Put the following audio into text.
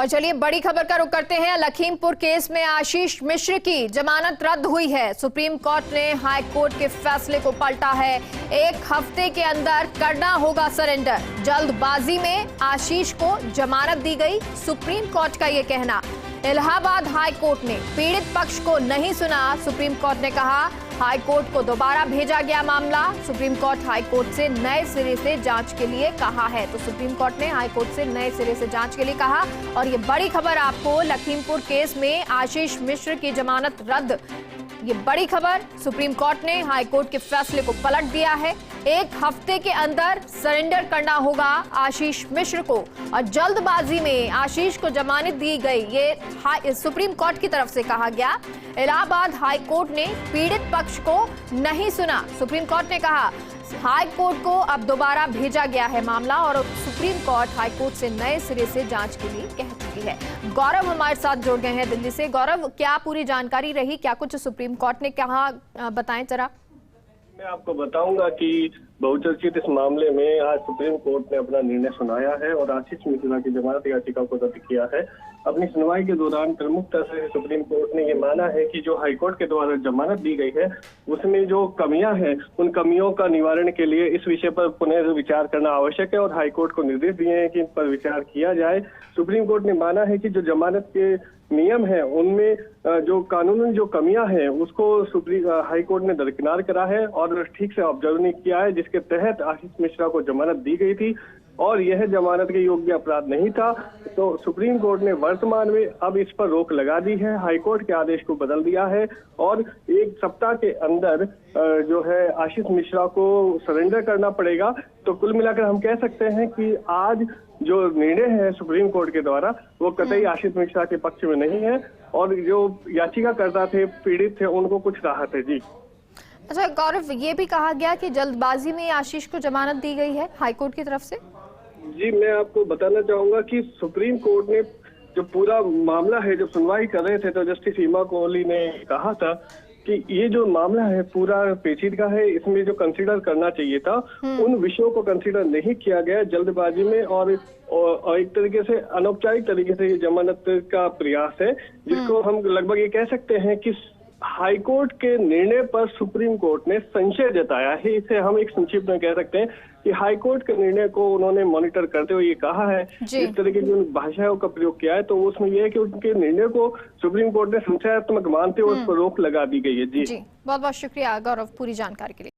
और चलिए बड़ी खबर का रुख करते हैं। लखीमपुर केस में आशीष मिश्र की जमानत रद्द हुई है। सुप्रीम कोर्ट ने हाई कोर्ट के फैसले को पलटा है। 1 हफ्ते के अंदर करना होगा सरेंडर। जल्दबाजी में आशीष को जमानत दी गई, सुप्रीम कोर्ट का यह कहना। इलाहाबाद हाई कोर्ट ने पीड़ित पक्ष को नहीं सुना। सुप्रीम कोर्ट ने कहा हाई कोर्ट को दोबारा भेजा गया मामला। सुप्रीम कोर्ट हाई कोर्ट से नए सिरे से जांच के लिए कहा है। तो सुप्रीम कोर्ट ने हाई कोर्ट से नए सिरे से जांच के लिए कहा। और ये बड़ी खबर आपको, लखीमपुर केस में आशीष मिश्र की जमानत रद्द। ये बड़ी खबर, सुप्रीम कोर्ट ने हाई कोर्ट के फैसले को पलट दिया है। 1 हफ्ते के अंदर सरेंडर करना होगा आशीष मिश्र को और जल्दबाजी में आशीष को जमानत दी गई, ये सुप्रीम कोर्ट की तरफ से कहा गया। इलाहाबाद हाई कोर्ट ने पीड़ित पक्ष को नहीं सुना। सुप्रीम कोर्ट ने कहा हाई कोर्ट को अब दोबारा भेजा गया है मामला और सुप्रीम कोर्ट हाई कोर्ट से नए सिरे से जांच के लिए कह चुकी है। गौरव हमारे साथ जुड़ गए हैं दिल्ली से। गौरव, क्या पूरी जानकारी रही, क्या कुछ सुप्रीम कोर्ट ने कहा, बताएं जरा। मैं आपको बताऊंगा कि बहुचर्चित इस मामले में आज सुप्रीम कोर्ट ने अपना निर्णय सुनाया है और आशीष मिश्रा की जमानत याचिका को रद्द किया है। अपनी सुनवाई के दौरान प्रमुखता से सुप्रीम कोर्ट ने ये माना है कि जो हाईकोर्ट के द्वारा जमानत दी गई है उसमें जो कमियां हैं, उन कमियों का निवारण के लिए इस विषय पर पुनर्विचार करना आवश्यक है और हाईकोर्ट को निर्देश दिए हैं कि इन पर विचार किया जाए। सुप्रीम कोर्ट ने माना है कि जो जमानत के नियम है उनमें जो कानूनी जो कमियां हैं उसको हाई कोर्ट ने दरकिनार करा है और ठीक से ऑब्जर्व नहीं किया है, जिसके तहत आशीष मिश्रा को जमानत दी गई थी और यह जमानत के योग्य अपराध नहीं था। तो सुप्रीम कोर्ट ने वर्तमान में अब इस पर रोक लगा दी है, हाई कोर्ट के आदेश को बदल दिया है और 1 सप्ताह के अंदर जो है आशीष मिश्रा को सरेंडर करना पड़ेगा। तो कुल मिलाकर हम कह सकते हैं कि आज जो निर्णय है सुप्रीम कोर्ट के द्वारा वो कतई आशीष मिश्रा के पक्ष में नहीं है और जो याचिकाकर्ता थे, पीड़ित थे, उनको कुछ राहत है। जी अच्छा गौरव, ये भी कहा गया कि जल्दबाजी में आशीष को जमानत दी गई है हाईकोर्ट की तरफ से। जी मैं आपको बताना चाहूंगा कि सुप्रीम कोर्ट ने जो पूरा मामला है, जब सुनवाई कर रहे थे तो जस्टिस हिमा कोहली ने कहा था कि ये जो मामला है पूरा पेचीदगा है, इसमें जो कंसीडर करना चाहिए था उन विषयों को कंसीडर नहीं किया गया जल्दबाजी में और एक तरीके से अनौपचारिक तरीके से ये जमानत का प्रयास है, जिसको हम लगभग ये कह सकते हैं कि हाईकोर्ट के निर्णय पर सुप्रीम कोर्ट ने संशय जताया है। इसे हम एक संक्षिप्त में कह सकते हैं कि हाईकोर्ट के निर्णय को उन्होंने मॉनिटर करते हुए ये कहा है, इस तरह की जो भाषाओं का प्रयोग किया है तो उसमें यह है कि उनके निर्णय को सुप्रीम कोर्ट ने संशयात्मक मानते हुए उस पर रोक लगा दी गई है। जी बहुत बहुत शुक्रिया गौरव पूरी जानकारी के लिए।